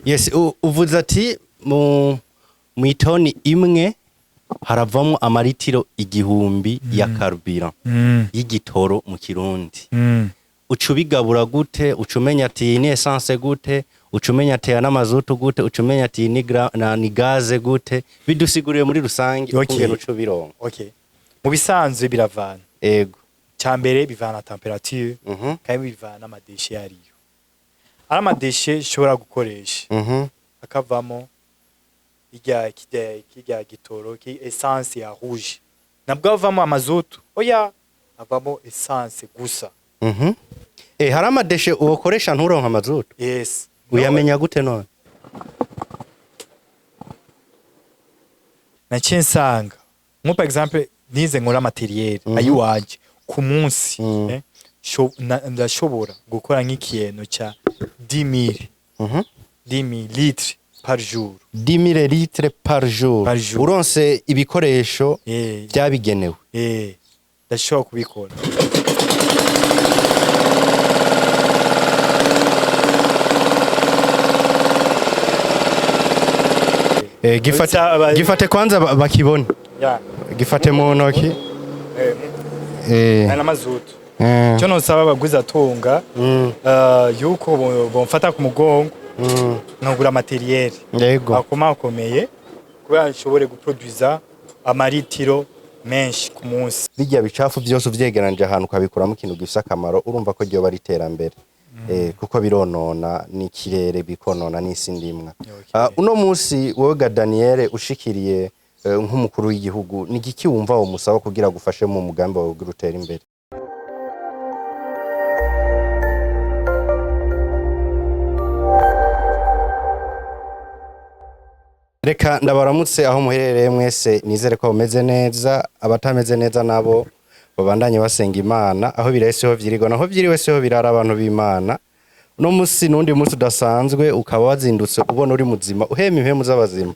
Yes, uvuze ati mu itoni imwe haravamo amaritiro igihumbi ya carburant y'igitoro mu Kirundi. Ucubigabura gute? Ucumenya ati ni essence gute? Ucumenya ati n'amazutu gute? Ucumenya ati ni gaze gute? Bidusiguriye muri rusangi ukungene ucubironka. Okay. Mu bisanzwe biravana. Ego. Cyambere bivana temperature, kandi bivana amadeshe yariyo. Ari amadeshe shobora gukoresha. Akavamo kijya gitoro ki essence ya rouge. Nabwo avamo amazutu. Oya, avamo essence gusa. Hari amadeshe ukoresha nturonka amazutu? Yes. Uyamenya gute none? Naciye nsanga nko par exemple nize nkora materiel ayiwaje ku munsi ndashobora gukora nk'ikintu cya 10,000 litres par jour. 10,000 litres par jour. Uronse ibikoresho byabigenewe. Ndashobora kubikora. Gifate kwanza bakibone. Gifate mu ntoki. Ana mazutu. Cyo nosaba abaguza tunga yuko bomfata ku mugongo nkagura materiel. Akomakomeye kuba nshobore guproduza amaritiro menshi ku munsi. Bijya bicafu byose uvyegeranje ahantu kabikuramo ikintu gifisa akamaro urumva ko ryo bari terambere. Kuko bironona n'ikirere bikonona n'isi ndimwa. Uno munsi wowe ga Daniel ushikiriye nk'umukuru w'igihugu ni giki wumva wo musaba kugira gufashe mu mugambi wawe gutera imbere? Reka ndabaramutse aho muherereye mwese, nizere ko bameze neza, abatameze neza nabo babandanye basenga Imana, aho bireseho vyirigo naho vyiriwe seho birara abantu b'Imana. Uno munsi nundi munsi udasanzwe ukaba wazindutse ubona uri muzima uhema impemu z'abazima.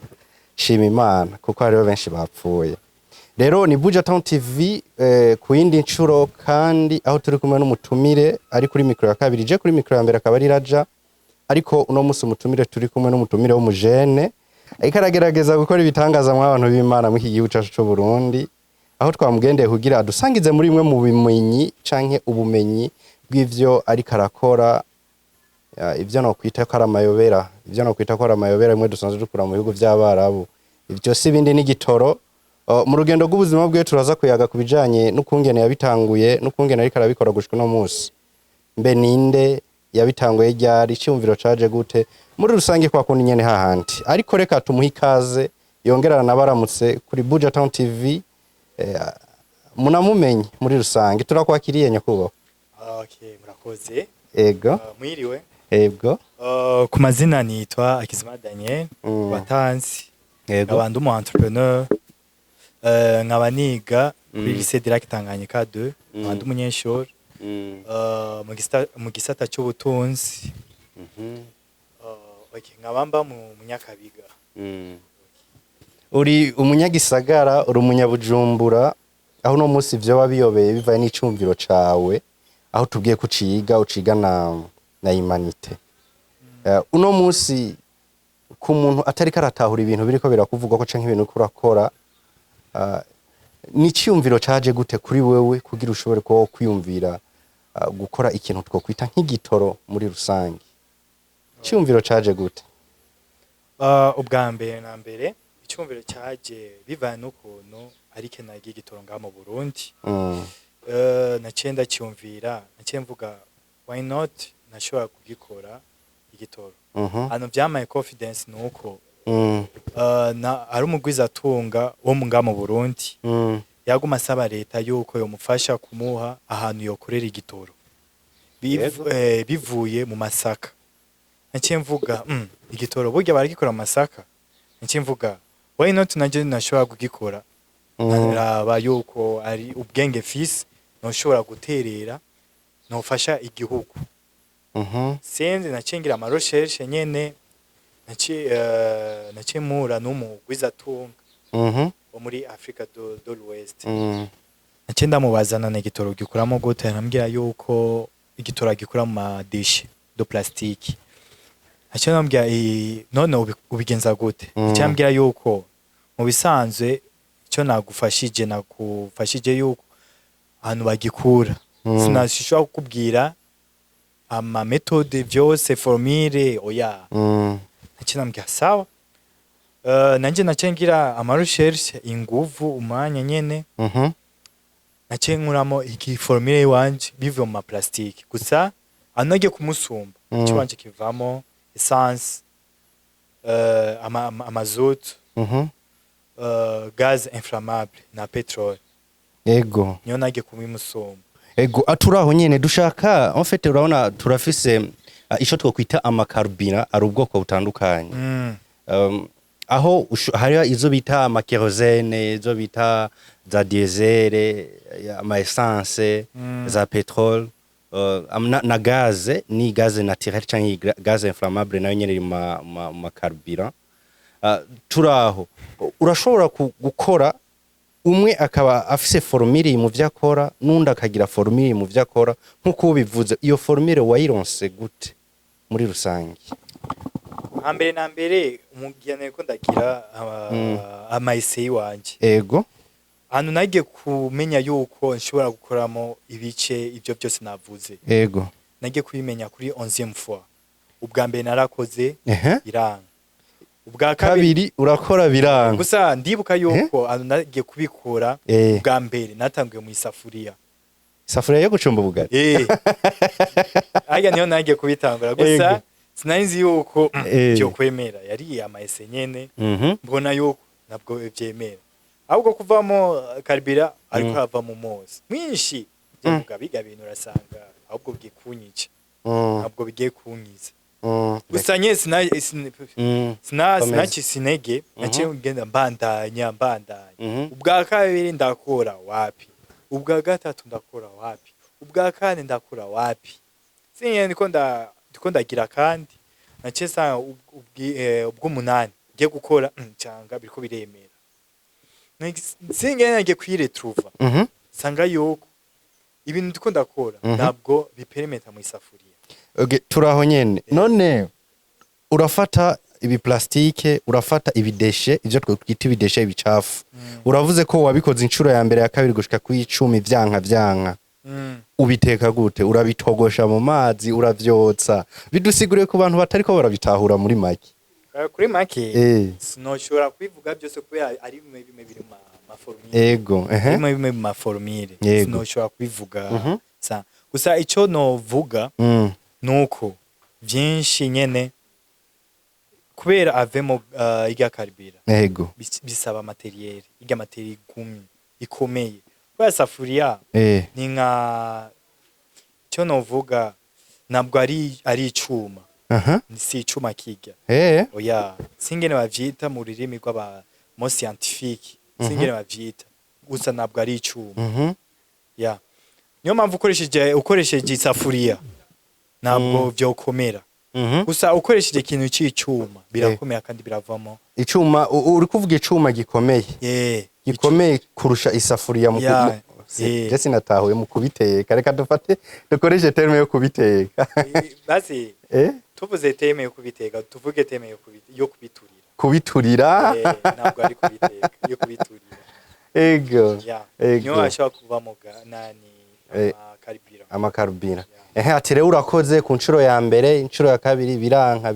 Shima Imana kuko hariho benshi bapfuye. Rero ni Buja Town TV ku yindi ncuro kandi aho turi kumwe n'umutumire ari kuri mikro ya kabiri, je kuri mikro ya mbere akaba ari Raja, ariko uno munsi umutumire turi kumwe n'umutumire w'umujene ikaragerageza gukora ibitangaza mu abantu b'Imana mu iki gihugu cyacu cyo Burundi, aho twamugendeye kugira adusangize muri imwe mu bimenyi canke ubumenyi bw'ivyo ari karakora. Ivyo no kwita ko aramayobera, imwe dusanzwe dukura mu bihugu by'Abarabu. Ivyo si bindi ni gitoro. Mu rugendo rw'ubuzima bwe turaza kuyaga kubijanye n'ukungene yabitanguye n'ukungene ari karabikora gushika no munsi. Mbe ninde yabitanguye ryari, cyumviro caje gute muri rusange kwa kundi nyene hahandi. Ariko reka tumuha ikaze yongerana nabaramutse kuri Buja Town TV. Munamumenye muri rusange turakwakiriye nyakubahwa. Okay, murakoze. Ego. Mwiriwe. Ego. Ku mazina nitwa Akizima Daniel Watanzi. Ego. Abandi umu entrepreneur. Nkaba niga kuri lycée Direct Tanganyika 2, abandi umunyeshuri. Mu gisata cy'ubutunzi. Okay, nkabamba mu Nyakabiga. Uri umunyagisagara, uri umunyabujumbura, aho no munsi ivyo wabiyobeye bivaye n'icumviro cawe, aho tubwiye uciga na humanité. Uno munsi ku muntu atari karatahura ibintu biriko birakuvugwa ko canke ibintu kurakora, ni cyumviro caje gute kuri wewe kugira ushobore ko kwiyumvira gukora ikintu twokwita nk'igitoro muri rusange? Cyumviro caje gute? Ubwa mbere na mbere icyumviro cyaje bivaye n'ukuntu ari kena y'igitoro nga mu Burundi. Nacenda cyumvira, mvuga why not nashobora kugikora igitoro. Hano byamaye confidence nuko ari umugwiza atunga wo nga mu Burundi. Yaguma asaba leta yuko yomufasha kumuha ahantu yokorera igitoro. Bivuye mu Masaka. Naciye mvuga igitoro burya baragikora mu Masaka. Naciye mvuga why not naje nashobora kugikora. Naraba yuko ari ubwenge fils noshobora guterera nofasha igihugu. Senze nacengira ama recherche nyene naciye mura n'umugwiza atunga wo muri Africa de l'Ouest. Naciye ndamubazana n'igitoro gikuramo gute, arambwira yuko igitoro gikura mu madeshe de plastique. aca nambwira none ubigenza gute aca ambwira yuko mu bisanzwe icyo nakufashije yuko ahantu bagikura sinashobora kukubwira ama metode vyose formule oya aca nambwira sawa nanje naciye ngira ama recherche inguvu umwanya nyene naciye nkuramo iki formule wanje bivuye mu plastique gusa anage kumusumba cyo wanje kivamo essence amazote gaz inflammable na petrol ego niyo nage kubimusumba ego aturaho nyene dushaka en fait urabona turafise ico twokwita amakarubira ari ubwoko butandukanye aho hariho izo bita amakerosene izo bita za diesel ama essence za petrol na gaze ni gaze naturelle cyangwa gaze inflammable nayo nyene iri ma carburant turaho urashobora gukora umwe akaba afise formule mu vyakora nundi akagira formule mu vyakora nkuko ubivuze iyo formule wayironse gute muri rusangi hambere na mbere umugiyane ko ndagira ama essay wanje ego hano nagiye kumenya yuko nshobora gukoramo ibice ivyo byose navuze ego nagiye kubimenya kuri 11e fois ubwa mbere narakoze biranga ubwa kabiri urakora biranga gusa ndibuka yuko hano nagiye kubikora ubwa mbere natanguye mu isafuriya yo gucumba ubugari aya niyo nagiye kubitangura gusa sinari yuko byo kwemera yari ama ese nyene mbona yuko nabwo byemera ahubwo kuvamo karibira ariko hava mu mozi mwinshi byavuga biga bintu urasanga ahubwo bwikunyica ntabwo bigiye kunyiza gusa nye sinege naciye ngenda mbandanya ubwa kabiri ndakora wapi ubwa gatatu ndakora wapi ubwa kane ndakora wapi sinye ndiko ndagira kandi naciye sanga ubw'umunani ngiye gukora cyanga biriko biremera singe ngiye kwiretruva sanga yuko ibintu ndiko ndakora ntabwo biperemeta mu isafuriya turaho nyene none urafata ibi plastike urafata ibideshe ivyo twita ibideshe bicafu uravuze ko wabikoze inshuro ya mbere ya kabiri gushika ku 10 vyanka ubiteka gute urabitogosha mu mazi uravyotsa bidusiguriye ku bantu batariko barabitahura muri make kuri make sinoshobora kubivuga byose kubera ari bimwe biri mu maformule ego bimwe mu maformule sinoshobora kubivuga gusa ico novuga nuko byinshi nyene kubera avemo iga karibira ego bisaba materiel iga materiel ikomeye kwa safuriya ni nka cyo novuga nabwo ari icuma si icuma kiga oya singene bavyita mu rurimi rw'aba mo scientifique singene bavyita gusa nabwo ari icuma ya niyo mpamvu ukoresheje isafuriya nabwo byokomera gusa ukoresheje ikintu cy'icuma birakomera kandi biravamo icuma uri kuvuga icuma gikomeye gikomeye kurusha isafuriya mu ndetse natahuye mu kubiteka reka dukoreshe terme yo kubiteka basi tuvuze terme yo kubiteka tuvuge terme yo kubiturira ntabwo ari kubiteka yo kubiturira ego niyo ashobora kuvamo amakarubira ati rero urakoze ku nshuro ya mbere inshuro ya kabiri biranka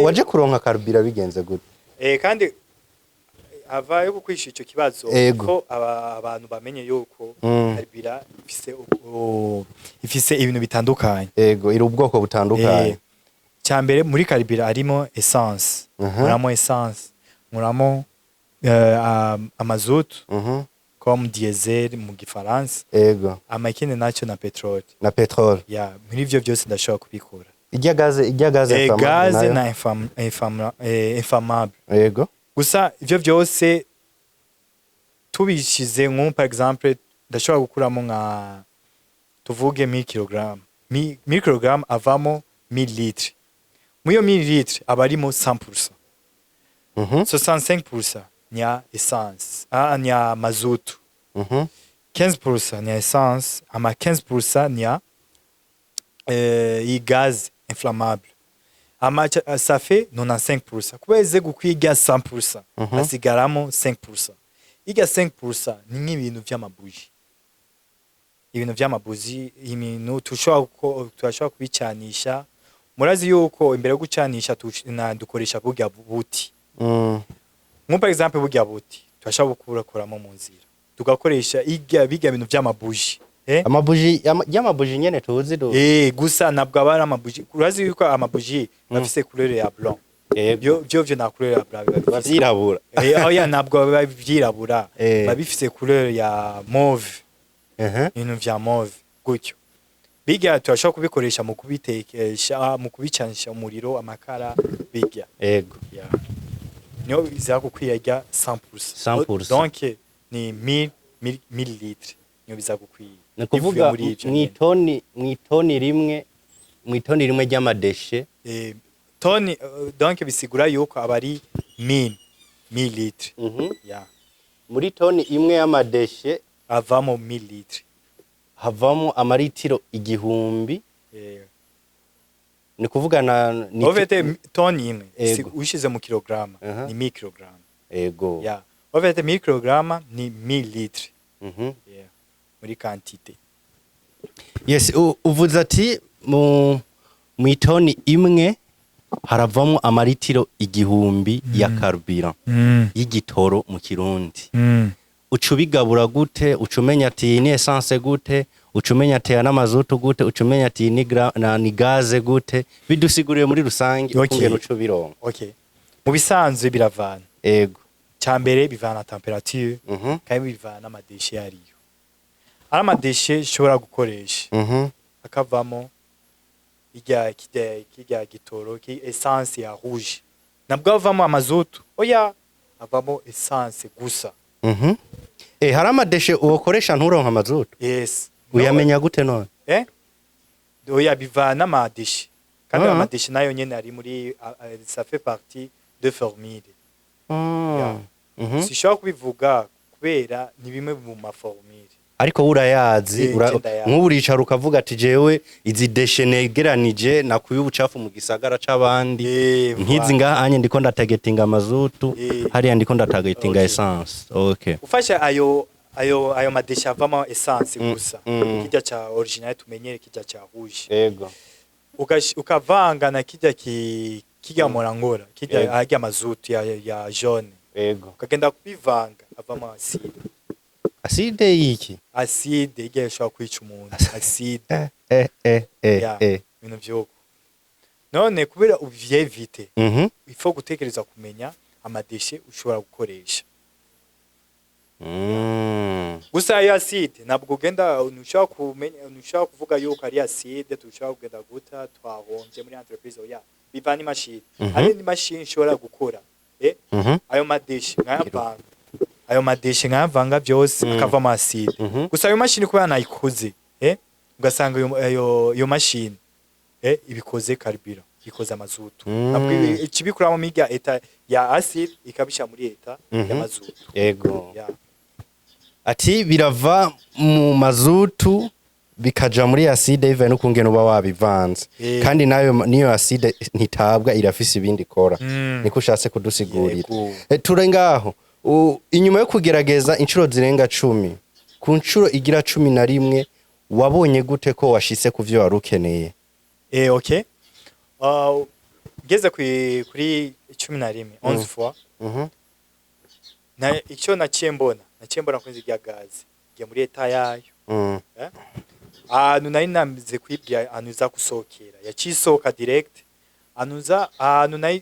waje kuronka karubira bigenze gute kandi ava yo kukwisha icyo kibazo ko abantu bamenye yuko karibira ifise ibintu bitandukanye ego iri ubwoko butandukanye cyambere muri karibira harimo essence muramo essence muramo amazote comme diesel mu gifaransa ego amakine nacyo na petrol ya muri ivyo byose ndashobora kubikora ijya gaze gaze na inflammable ego gusa ivyo byose tubishize nko par exemple ndashobora gukuramo nka tuvuge 1000 kg 1000 kg avamo 1000 litres muyo 1000 litres abarimo 100% 65% nya essence nya mazutu 15% nya essence ama 15% nya i gaz inflammable ça fait 95%. Kuba ize gukwiga 100%, hasigaramo 5%. Iga 5% ni nk'ibintu vy'amabuji. Ibintu vy'amabuji, ibintu tushobora kubicanisha. Murazi yuko imbere yo gucanisha dukoresha burya buti. Nko par exemple burya buti, turashobora gukuramo mu nzira. Tugakoresha biga bintu vy'amabuji. Amabuji nyene tuzi do. Gusa nabwo abari amabuji. Urazi yuko amabuji bafise couleur ya blanc. Byo na couleur ya blanc bavyirabura. Oya nabwo bavyirabura. Babifise couleur ya mauve. Ibintu vya mauve gutyo. Biga turashobora kubikoresha mu kubitekesha, mu kubicanisha umuriro, amakara biga. Yego. Niyo biza gukwiye 100%. Donc ni 1000 millilitres. Niyo biza gukwiye. Nakuvuga mwitoni rimwe ry'amadeshe. Toni donc bisigura yuko abari 1000 millilitres. Muri toni imwe y'amadeshe avamo millilitres. Havamo amaritiro 1000. Ni kuvuga ni ovete toni imwe ushize mu kilograma ni microgram. Yego. Ovete microgram ni millilitres. Muri quantité. Yes, uvuze ati mu itoni imwe haravamo amaritiro 1000 ya carburant y'igitoro mu Kirundi. Ucubigabura gute, ucumenya ati ni essence gute, ucumenya ati n'amazutu gute, ucumenya ati ni gaze gute, bidusiguriye muri rusange ukungene ucubironka. Okay. Mu bisanzwe biravana. Yego. Cyambere bivana temperature, kandi bivana n'amadeshe yariyo. Ari amadeshe ushobora gukoresha. Akavamo kijya gitoro ki essence ya rouge. Nabwo avamo amazutu. Oya avamo essence gusa. Hari amadeshe ukoresha nturonka amazutu? Yes. Uyamenya gute none? Oya bivana amadeshe. Kandi amadeshe nayo nyene ari muri ça fait partie de formule. Sishobora kubivuga kubera ni bimwe mu maformule. Ariko urayazi, nk'uburicara ukavuga ati jewe izi deshe negeranije nakuye ubucafu mu gisagara c'abandi. Nkizi ngaha anye ndiko ndatagetinga amazutu, hariya ndiko ndatagetinga essence. Okay. Ufasha ayo madeshe avamo essence gusa. Kijya cha original tumenyere kijya cha rouge. Yego. Ukavanga na kijya morangora, kijya ajya amazutu ya jaune. Yego. Ukagenda kubivanga avamo acide. Acide yiki? Acide igeshwa kwica umuntu. Acide. Ibintu vyoko. None kubera uvyevite. Ifo gutekereza kumenya amadeshe ushobora gukoresha. Gusa ya acide nabwo ugenda unushaka kumenya, unushaka kuvuga yuko ari acide, tushaka kugenda guta twahonje muri entreprise oya. Bivana imashini. Ari ni machine ishobora gukora. Ayo madeshe nkayavanga. Ayo madeshe nkayavanga byose akavamo acide. Gusa ayo mashini kuba nayikoze, ugasanga iyo mashini ibikoze carburant, ikoze amazutu. Nabwo ikibikuramo miga eta ya acide ikabisha muri eta ya mazutu. Yego. Ati birava mu mazutu bikaja muri acide biva no kungena uba wabivanze. Kandi nayo niyo acide ntitabwa irafise ibindi ikora. Niko ushatse kudusigurira. Turengaho inyuma yo kugerageza inshuro zirenga 10 ku nshuro igira 11 wabonye gute ko washitse kuvyo warukeneye? Okay. Geze kuri 11 11 fois. Na icyo naciye mbona kwenza irya gaze ngiye muri eta yayo. Nari namize kwibya anuza kusokera yacisoka direct anuza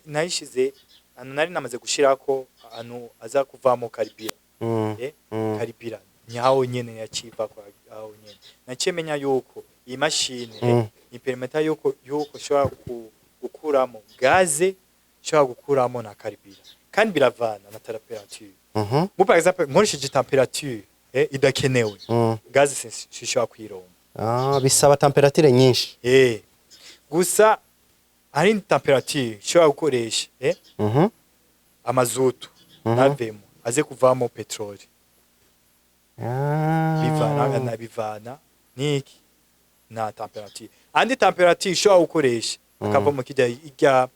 nayishize nari namaze gushirako aza kuvamo karibira. Karibira nyaho nyene yaciva kwa aho nyene nakemenya yuko iyi machine ni permeta yuko shobora gukuramo gaze, shobora gukuramo na karibira kandi biravana na temperature. Mu par exemple nkoresheje temperature idakenewe gaze shishobora kwironga. Bisaba temperature nyinshi. Gusa hari temperature shobora gukoresha amazutu navemo aze kuvamo petroli. Bivana niki na temperature. Andi temperature shobora gukoresha akavamo kirya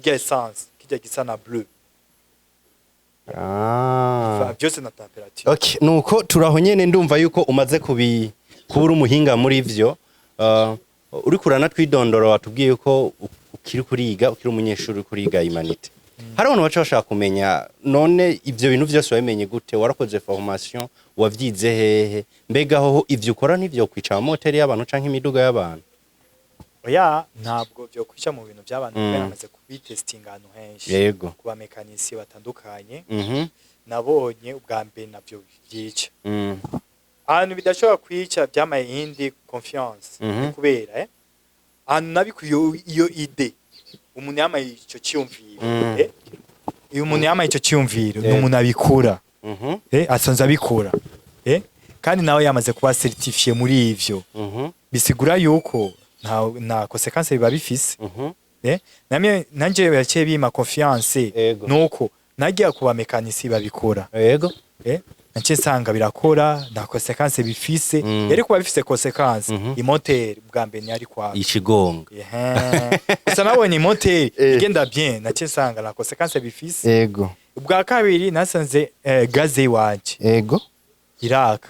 essence kirya gisa na bleu byose na temperature. Okay, nuko turaho nyene ndumva yuko umaze kubura umuhinga muri ivyo. Uri kurana twidondoro watubwiye yuko ukiri kuriga, ukiri umunyeshuri uri kuriga humanité. Hari abantu baca bashaka kumenya none ivyo bintu vyose wamenye gute, warakoze formation, wavyize hehe, mbega ho ivyo ukora nivyo kwica moteri y'abantu canke imiduga y'abantu? Oya, ntabwo byo kwica mu bintu by'abantu bamaze kubitestinga ahantu henshi. Yego. Kuba mekanisi batandukanye. Nabonye ubwa mbere nabyo byica. Ahantu bidashobora kwica byamaye indi confiance. Kubera ahantu nabikuye iyo ide. Umuntu yamaye icyo cyumviro. Iyo umuntu yamaye icyo cyumviro n'umuntu abikura. Asanze abikura. Kandi nawe yamaze kuba certifié muri ivyo. Bisigura yuko nta conséquence biba bifise. Namye nanje yaciye bima confiance nuko nagiye kuba mekanisi babikora. Yego. Naciye sanga birakora nta conséquence bifise. Yari kuba bifise conséquence imoteur bwa mbere yari kwa ikigonga. Gusa nabonye imoteur igenda bien naciye sanga nta conséquence bifise. Yego. Ubwa kabiri nasanze gaze wanje. Yego. Iraka.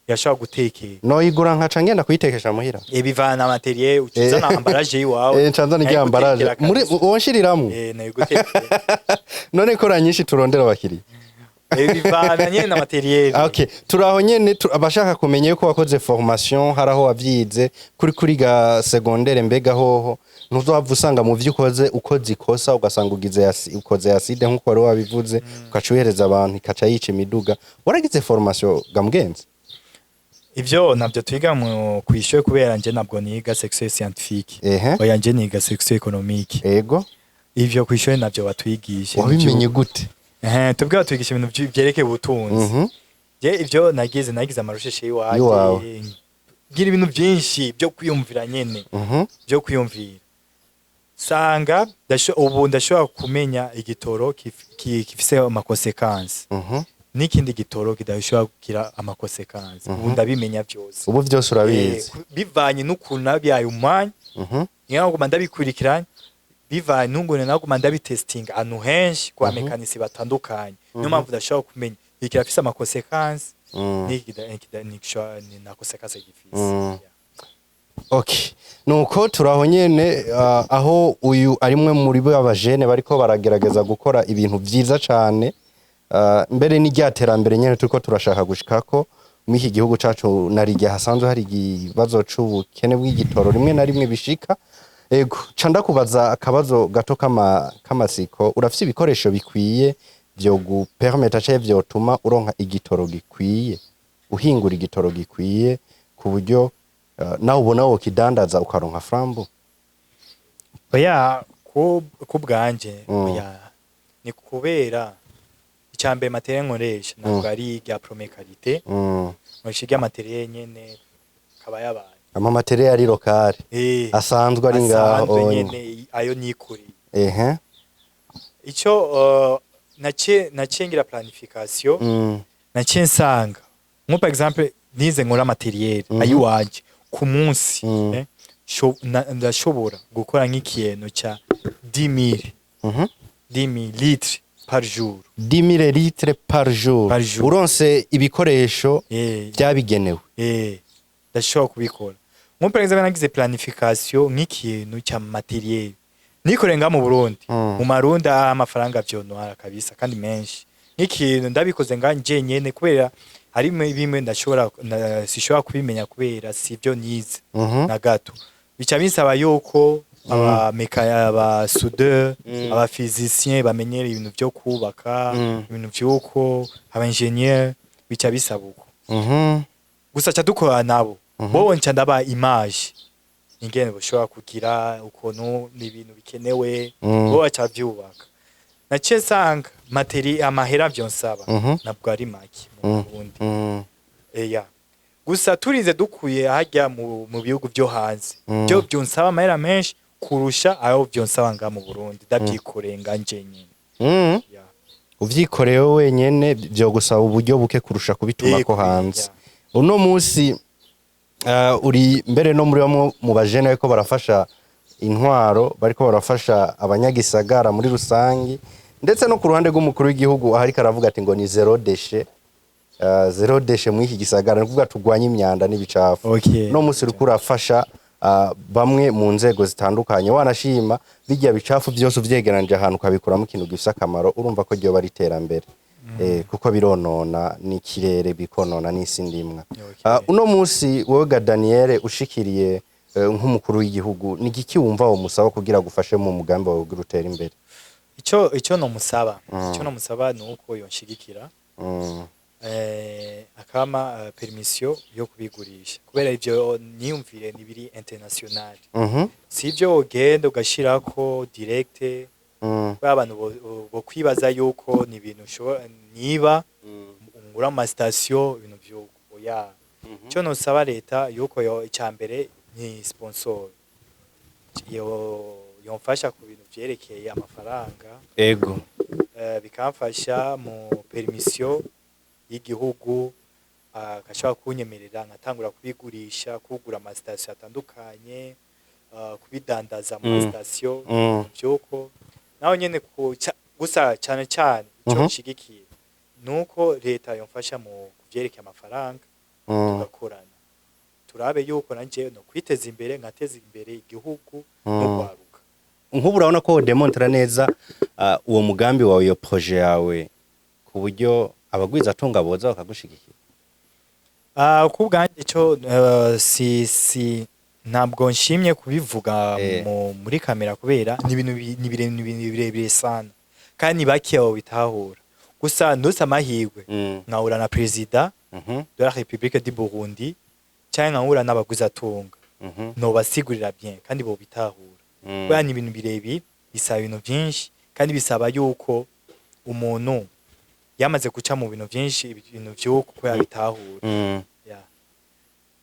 Yashaka gutekera. No igura nkaca ngenda kuyitekesha muhira. Bivana materiel ukizana ambalage yiwawe. Ncanza n'igihe ambalage. Muri wonshiriramwe. Nayo gutekera. None kora nyinshi turondera abakiriya. Bivana nyene na materiel. Okay, turaho nyene abashaka kumenya yuko wakoze formation haraho wavyize kuri ga secondaire mbega hoho ntuzova usanga mu vyo ukoze ikosa ugasanga ukoze acide nkuko wari wabivuze ukacuhereza abantu ikaca yica imiduga. Waragize formation gamugenzi? Ivyo nabyo twiga mu kwishoye kubera nje nabwo niga section scientifique. Oya nje niga section économique. Yego. Ivyo kwishoye nabyo batwigisha. Wabimenye gute? Tubwa twigisha ibintu byerekeye ubutunzi. Je ivyo nagize amarusheshi yiwaje. Gira ibintu byinshi byo kwiyumvira nyene. Byo kwiyumvira. Sanga ubu ndashobora kumenya igitoro kifise amakonsequence. N'ikindi gitoro kidashobora kugira amakonsequence. Ubu ndabimenya byose. Ubu byose urabizi. Bivanye n'ukuntu nabyaye umwanya. Niyo ngo ndabikurikiranye. Bivanye n'ungune naguma ndabitestinga ahantu henshi kwa mekanisi batandukanye. Niyo mpamvu ndashobora kumenya ikirafise amakonsequence. Ni na konsequence gifise. Okay. Nuko turaho nyene aho uyu arimwe muri bo abajene bariko baragerageza gukora ibintu vyiza cane. Mbere ni ryaterambere nyene turiko turashaka gushikako mu iki gihugu cacu narijya hasanzwe hari ikibazo c'ubukene bw'igitoro rimwe na rimwe bishika. Ego canda kubaza akabazo gato kamasiko urafise ibikoresho bikwiye byo gupermettre cyo vyotuma uronka igitoro gikwiye uhingura igitoro gikwiye ku buryo nawe ubona wo kidandaza ukaronka frambo? Oya ku bwanje oya ni kubera icyambe materiel nkoresha ntabwo ari ya prome qualité nkoresha materiel nyene kaba yabaye ama materiel ari local asanzwe ari ngaho nyene ayo nikuri ico nacengira planification nacensanga nko par exemple nize nkora materiel ayiwaje ku munsi ndashobora gukora nk'ikintu cya 10,000 litres par jour. 10,000 litres par jour. Uronse ibikoresho byabigenewe. Ndashobora kubikora. Nko par exemple nagize planification nk'ikintu cya materiel. Nikorenga mu Burundi. Mu Marundi amafaranga vyonwara kabisa kandi menshi. Nk'ikintu ndabikoze nganje nyene kubera hari bimwe sishobora kubimenya kubera sivyo nize na gato. Bica binsaba yuko aba soudeur aba physicien bamenyera ibintu byo kubaka ibintu byuko aba ingénieur bica bisabuko gusa cyadukora nabo bo nca ndaba image ingene boshobora kugira ukuntu n'ibintu bikenewe bo acavyubaka naciye sanga materiel amahera vyonsaba nabwo ari make mu Burundi gusa turize dukuye hajya mu bihugu byo hanze byo byonsaba amahera menshi kurusha ayo byonsaba nga mu Burundi ndabyikorenga nje nyene uvyikoreye wenyene byo gusaba uburyo buke kurusha kubituma ko hanze uno munsi uri mbere no muri mu bajene ko barafasha intwaro bariko barafasha abanyagisagara muri rusangi ndetse no ku ruhande rw'umukuru w'igihugu aho ariko aravuga ati ngo ni zero deshe muri iki gisagara, ni kuvuga turwanye imyanda n'ibicafu. Okay. No musi uriko urafasha bamwe mu nzego zitandukanye, wanashima bijya bicafu byose uvyegeranije ahantu ukabikuramo ikintu gifise akamaro, urumva ko ryo bari iterambere. Kuko bironona n'ikirere, bikonona n'isi ndimwa. Uno musi wowe ga Daniel ushikiriye nk'umukuru w'igihugu, ni igiki wumva wo musaba kugira gufashe mu mugambi wawe ugira utere imbere? Ico no musaba nuko yonshigikira akama permission yo kubigurisha, kubera ivyo niyumvire nibiri international. Si ivyo ugenda ugashirako direct abantu bo kwibaza yuko ni ibintu niba ngura ama station ibintu byo oya. Cyo no saba leta yuko yo icyambere ni sponsor yomfasha ku bintu byerekeye amafaranga, ego bikamfasha mu permission y'igihugu, agashaka kunyemerera nkatangura kubigurisha, kugura ama station atandukanye, kubidandaza mu station byuko naho nyene gusa cyane cyo nshigikiye nuko leta yomfasha mu kuvyerekeye amafaranga, tugakorana turabe yuko nanje no kwiteza imbere, nkateza imbere igihugu no kwaruka. Nk'ubu urabona ko demontra neza uwo mugambi wawe, iyo projet yawe, ku buryo abagwiza atunga boza bakagushigikira. Kubwanje cyo ntabwo nshimye kubivuga muri kamera, kubera ni ibintu birebire sana kandi bake abo bitahura. Gusa ndose amahirwe nkahura na president de la République du Burundi cyangwa nkahura n'abagwiza atunga, no basigurira bien kandi bo bitahura. Kubera ni ibintu birebire, bisaba ibintu byinshi kandi bisaba yuko umuntu yamaze guca mu bintu byinshi, ibintu byuko ko yabitahura.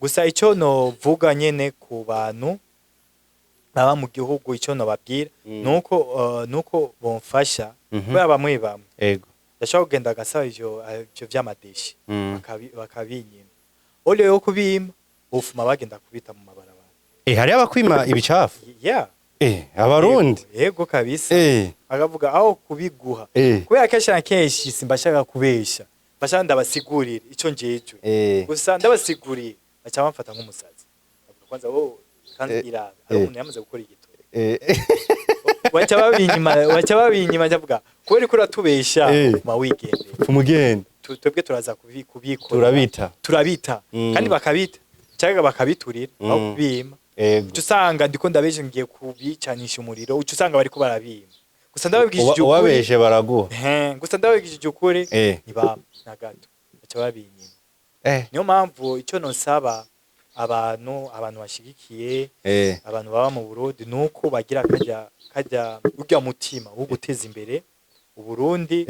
Gusa icyo no vuga nyene ku bantu baba mu gihugu, icyo no babwira nuko bomfasha, kubera bamwe ego ndashaka kugenda gasaba ivyo vy'amadeshi bakabinyima, ole yo kubima ufuma bagenda kubita mu mabarabara. Hari abakwima ibicafu abarundi, yego kabisa. Akavuga aho kubiguha, kubera kenshi simbashaka kubesha, bashaka ndabasigurira ico njejwe. Gusa ndabasigurira bacha bamfata nk'umusazi. Kwanza kandi ira ari umuntu yamaze gukora igito, wacha babinyima ndavuga kubera ko uratubesha ma weekend umugende twebwe turaza kubikora, turabita kandi bakabita cyangwa bakabiturira aho kubima. Usanga ndiko ndabeje ngiye kubicanisha umuriro, usanga bari ko barabima. Gusa ndababwishije ukuri, wabeje baraguha. Gusa ndababwishije ukuri niba nagato bacha babinyima. Niyo mpamvu icyo nosaba abantu bashigikiye abantu baba mu Burundi nuko bagira kajya urya mutima wo guteza imbere Uburundi.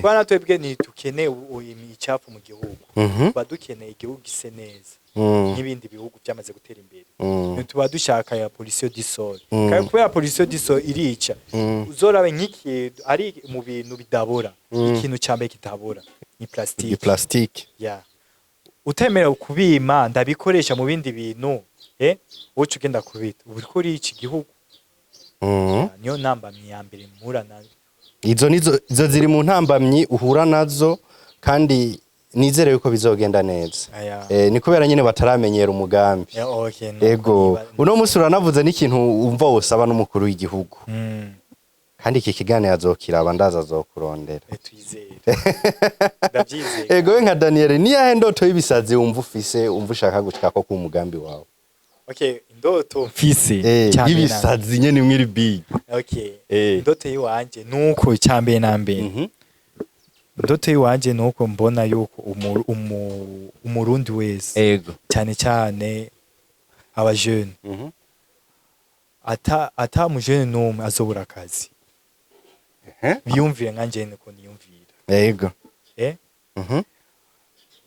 Bana twebwe ni tukene imicafu mu gihugu, badukeneye igihugu gise neza n'ibindi bihugu byamaze gutera imbere. Tuba dushaka ya pollution du sol, kandi kubera pollution du sol irica, uzorabe nk'iki ari mu bintu bidabora, ikintu cyambaye kitabora ni plastique. Utemera kubima ndabikoresha mu bindi bintu, wowe ugenda kubita uri kuri iki gihugu. Niyo ntambamyi ya mbere mpura nazo. Izo ziri mu ntambamyi uhura nazo, kandi nizere yuko bizogenda neza. Ni kubera nyine bataramenyera umugambi. Ego uno musi uranavuze n'ikintu umva wosaba n'umukuru w'igihugu, kandi iki kiganiro azokiraba, ndaza azokurondera. Ego we nka Daniel, ni yahe ndoto y'ibisazi wumva ufise, wumva ushaka gushaka ko umugambi wawe? Indoto mfise y'ibisazi nyene mwiri big. Indoto yiwanje nuko cyambere na mbere, indoto yiwanje nuko mbona yuko umurundi wese, cyane cyane aba jeune, ata mu jeune numwe azobura akazi. Biyumvire nkanje niko niyumvira. Yego.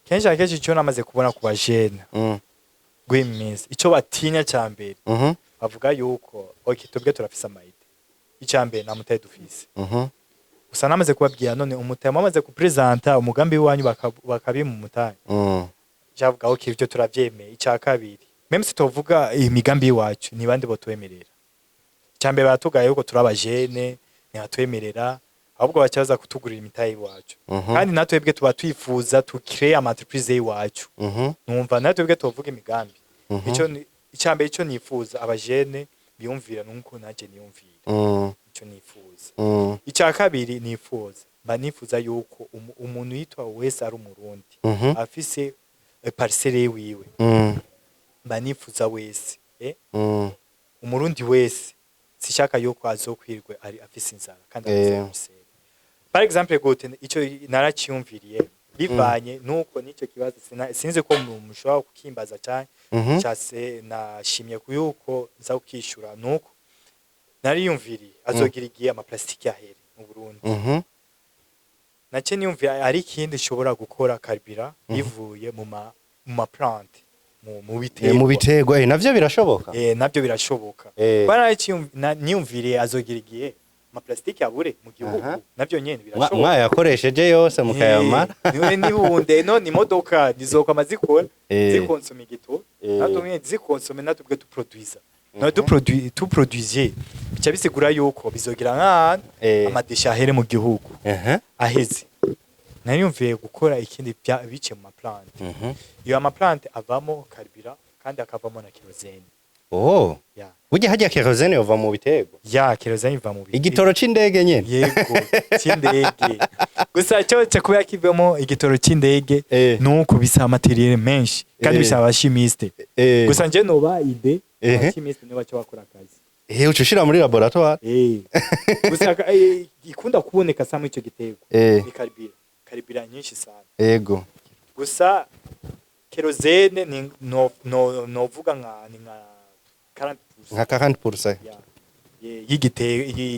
Kenshi cyo namaze kubona ku ba jeune gwimisi, ico batinya cyambere bavuga yuko twebwe turafise amayide, icyambere na mutaye dufise. Gusa namaze kubabwira none umutaye mwamaze kupresenta umugambi wanyu bakabi mu mutaye, javuga ibyo turavyemeye. Icya kabiri, même si tuvuga imigambi yacu ni bande bo twemerera, cyambere batugaye yuko turabajene ntihatwemerera ahubwo bacaza kutugurira imitahe iwacu kandi natwebwe tuba twifuza to créer ama entreprise iwacu numva natwebwe tuvuga imigambi ico icyambere ico nifuza abajene biyumvira nuko naje niyumvira ico nifuza icya kabiri nifuza mba nifuza yuko umuntu yitwa wese ari umurundi afise parcelle wiwe mba nifuza wese umurundi wese sishaka yuko azokwirwe ari afise inzara kandi afise par exemple gute ico naraciyumviriye bivanye nuko nico kibazo sinze ko mushobora kukimbaza cyane cyase nashimye kuyuko nza kukishura nuko nariyumviriye azogira igihe ama plastique yahere mu Burundi nace niyumvira ari ikindi shobora gukora karbira bivuye mu ma plante mu biterwa navyo birashoboka navyo birashoboka niyumviriye azogira igihe ama plastique yabure mu gihugu navyo nyene birashoboka mwayakoresheje yose mukayamara nibunde none imodoka zizokama zikora zikonsoma igito natwe zikonsome natubwe tuproduiza no tu produisier bica bisigura yuko bizogira nk'ahantu amadesha ahere mu gihugu aheze nariyumviye gukora ikindi bice mu maplante iyo amaplante avamo karbira kandi akavamo na kerosene burya hajya kerosene yova mu bitego kerosene iva mu bitego igitoro c'indege nyene yego c'indege gusa cyo kubera kivamo igitoro c'indege nuko bisa materiel menshi kandi bisa abashimiste gusa nje noba ide abashimiste niba cyo bakora akazi ucushira muri laboratoire gusa ikunda kuboneka samo ico gitego ni karbira nyinshi sana yego gusa kerosene ni novuga nka 40%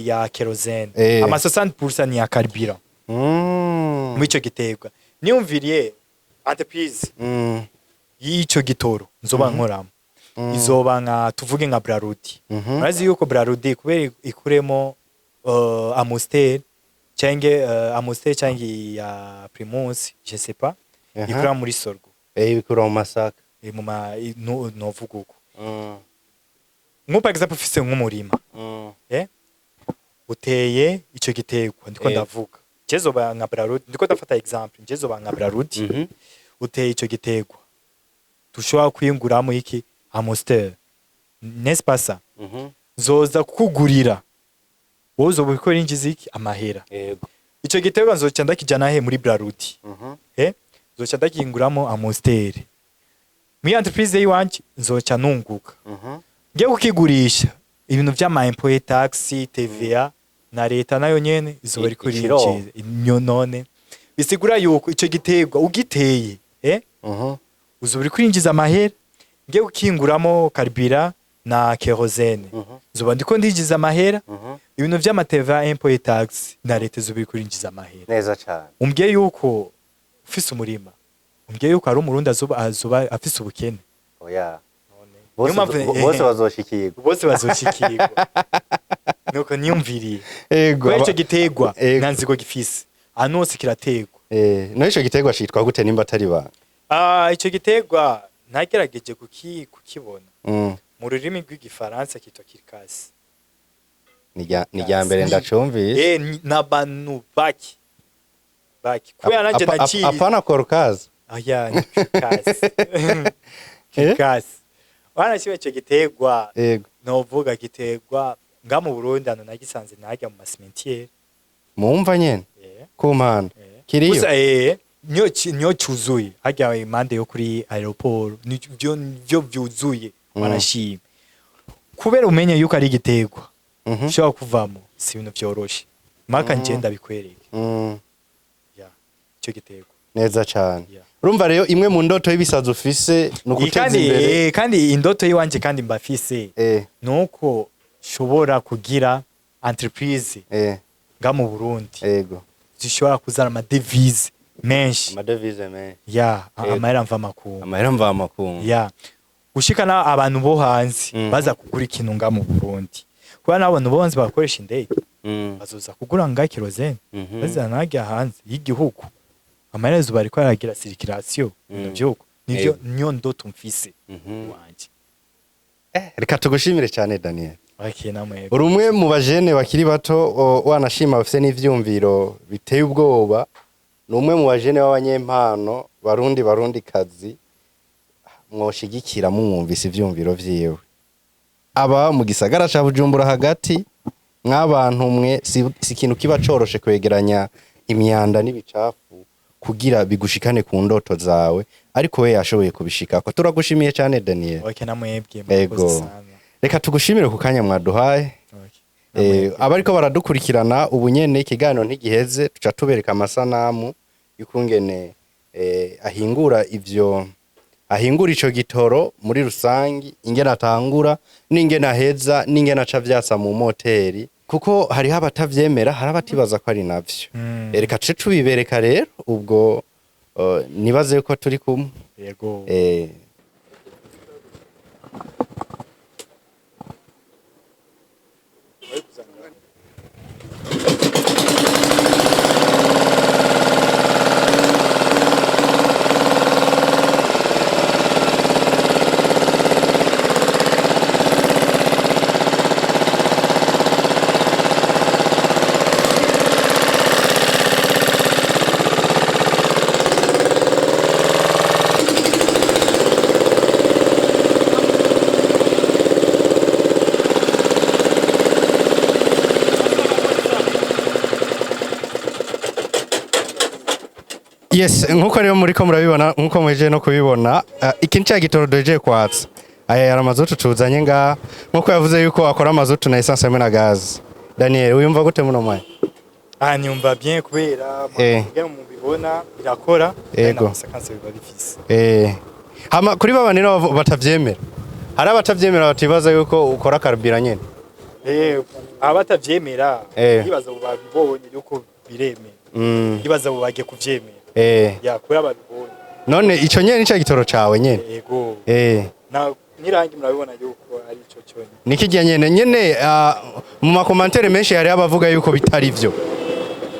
ya kerosene ama 60% ni ya karbira mwico giterwa niyumviriye entreprise yico gitoro nzoba nkoramo izoba nka tuvuge nka Brarudi urazi yuko Brarudi kubera ikuremo Amstel canke ya Primus je sais pas ikura muri sorgo bikura mu masaka mu novuga uko par exemple ufise nk'umurima uteye ico giterwa ndiko ndavuga jezo ba nka Brarudi ndiko ndafata example jezo ba nka Brarudi uteye ico giterwa tushobora kwinguramo iki Amstel n'est-ce pas ça zoza kukugurira wozo bikora injizi iki amahera ico giterwa nzoca ndakijana he muri Brarudi nzoca ndakinguramo Amstel mu entreprise yiwanje nzoca nunguka ngiye kukigurisha ibintu vy'ama impôt tax TVA na leta nayo nyene izoba riko rinjiza none bisigura yuko ico giterwa ugiteye uzoba riko rinjiza amahera ngiye kukinguramo karbira na kerosene zoba ndiko ndinjiza amahera ibintu vy'ama TVA impôt tax na leta izoba riko rinjiza amahera neza cyane umbwiye yuko ufise umurima umbwiye yuko ari umurundi azoba afise ubukene bose bazoshikirwa nuko niyumviriye kubera ico giterwa nanziko gifise ahantu hose kiraterwa no ico giterwa citwa gute nimba atari banga ico giterwa nagerageje kukibona mu rurimi rw'igifaransa kitwa kirkasi ni rya mbere ndacumvise n'abantu baki kubera nanje naciye apana korkazi ni kirkasi wana chiwe ico giterwa novuga giterwa nga mu Burundi ano nagisanze najya mu masimentiere mumva nyene ku mpanda kiriyo gusa nyo cyuzuye hajya impande yo kuri aeroport nivyo vyuzuye wanashima kubera umenye yuko ari igiterwa ushobora kuvamo si ibintu vyoroshe maka ngenda bikwereke ico giterwa neza cyane urumva rero imwe mu ndoto y'ibisazo ufise no guteza imbere kandi indoto yiwanje kandi mbafise nuko shobora kugira entreprise nga mu Burundi zishobora kuzana ama devise menshi amahera mva makungu gushikana abantu bo hanze baza kugura ikintu nga mu Burundi kuba n'abantu bo hanze bakoresha indege bazoza kugura nga kerosene bazana najya hanze y'igihugu amaherezo bariko aragira circulation navyo nivyo nyo ndoto mfise wanje reka tugushimire cyane Daniel Okay, namwe. uri umwe mu bajene bakiri bato wanashima bafite n'ivyumviro biteye ubwoba, ni umwe mu bajene b'abanyempano barundi kazi mwoshigikira mumwumvise ivyumviro vyiwe. Aba mu gisagara ca Bujumbura hagati nk'abantu mwe si ikintu kiba coroshe kwegeranya imyanda n'ibicafu kugira bigushikane ku ndoto zawe, ariko we yashoboye kubishikako. Turagushimiye cyane Daniel. Okay, namwebwe Ego. Reka tugushimire ku kanya mwaduhaye. Abariko baradukurikirana ubu nyene ikiganiro ntigiheze, tuca tubereka amasanamu y'ukungene ahingura ico gitoro muri rusangi, ingene atangura n'ingene aheza n'ingene aca vyasa mu moteri, kuko hariho abatavyemera, hari abatibaza ko ari navyo. Reka tuce tubibereka rero, ubwo nibaze ko turi kumwe. Yego. Yes, nkuko rero muri ko murabibona, nkuko mweje no kubibona, iki nca gitoro doje kwatsa. Aya yara mazutu tuzanye nga, nkuko yavuze yuko akora mazutu na essence hamwe na gaz. Daniel, uyumva gute muno mwaye? Nyumva bien kubera mu bibona birakora, Ego. Konsekansi biba bifise. Hama kuri baba nino batavyemera. Hari abatavyemera batibaza yuko ukora karubira nyene. Abatavyemera bibaza babibonye yuko bireme. Bibaza bagiye kuvyemera. Ya kuri ababibonye. None ico nyene nica gitoro cawe nyene. Yego. Na nirangi murabibona yuko ari ico cyone. Nikijya nyene mu makomantere menshi hari abavuga yuko bitari vyo.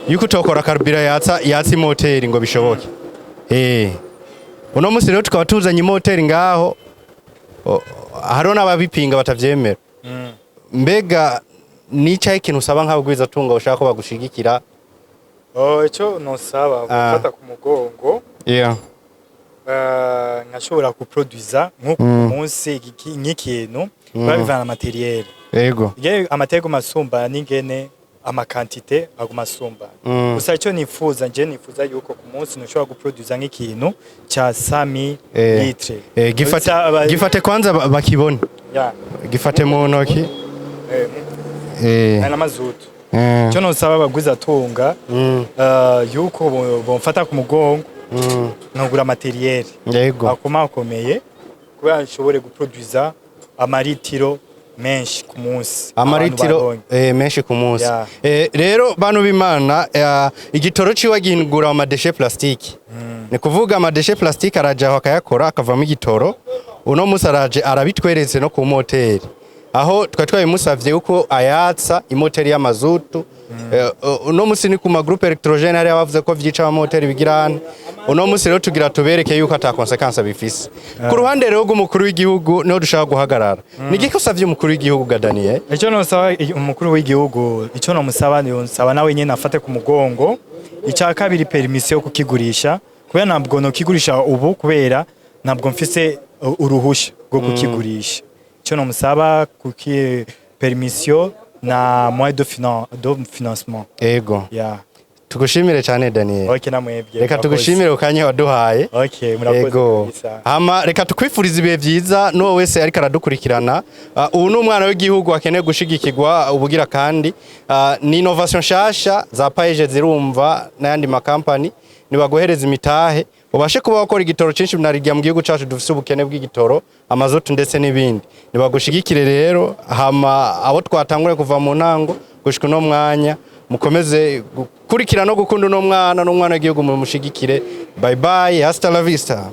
Yuko utokora karubira yatsi moteri ngo bishoboke. Uno musi rero tukaba tuzanye moteri ngaho, hariho n'ababipinga batavyemera. Mbega nicaye ikintu usaba nk'abagwiza tunga ushaka ko bagushigikira? Ico nosaba gufata ku mugongo. Nkashobora kuproduza nko ku munsi nk'ikintu babivana materiel. Yego. Igihe amatego masumba n'ingene amakantite agumasumba. Gusa ico nifuza yuko ku munsi nshobora guproduza nk'ikintu ca 100,000 litre. Gifate kwanza bakibone. Gifate mu ntoki. Na mazutu. Cyo nosaba bagwiza tunga yuko bomfata ku mugongo nkagura materiel. Yego. Akomeye kubera nshobore guproduza amaritiro menshi ku munsi. Amaritiro menshi ku munsi. Rero bantu b'Imana, igitoro ciwa gihingura ama déchets plastique. Ni kuvuga ama déchets plastique araja akayakora akavamo igitoro. Uno musi araje arabitweretse no ku moteri. Aho twabimusavye uko ayatsa imoteri y'amazutu. Uno musi ni ku ma groupe électrogène hari abavuze ko vyica ama moteri bigirana. Uno musi rero tugira tubereke yuko ata konsekansi bifise. Ku ruhande rero rw'umukuru w'igihugu niho dushaka guhagarara. Nigiki usavye umukuru w'igihugu ga Daniel? Ico nosaba umukuru w'igihugu, ico nomusaba nsaba nawe nyene afate ku mugongo. Ica kabiri permission yo kukigurisha. Kubera ntabwo no kigurisha ubu kubera ntabwo mfise uruhusha rwo kukigurisha. Ico nomusaba kuki permission na moyen de financement. Ego. Tugushimire cyane Daniel. Okay, namwebwe. Reka tugushimire ukanya waduhaye. Okay, murakoze. Hama reka tukwifuriza ibihe byiza no wese ariko aradukurikirana. Ubu ni umwana w'igihugu akeneye gushigikirwa ubugira kandi ni innovation shasha za paeje zirumva n'ayandi makampani nibagohereza imitahe ubashe kuba wakora igitoro cinshi binarigiye mu gihugu cacu dufise ubukene bw'igitoro, amazutu ndetse n'ibindi. Nibagushigikire rero, hama abo twatangure kuva mu ntango gushika no mwanya mukomeze gukurikira no gukunda no mwana w'igihugu mu mushigikire. Bye bye, hasta la vista.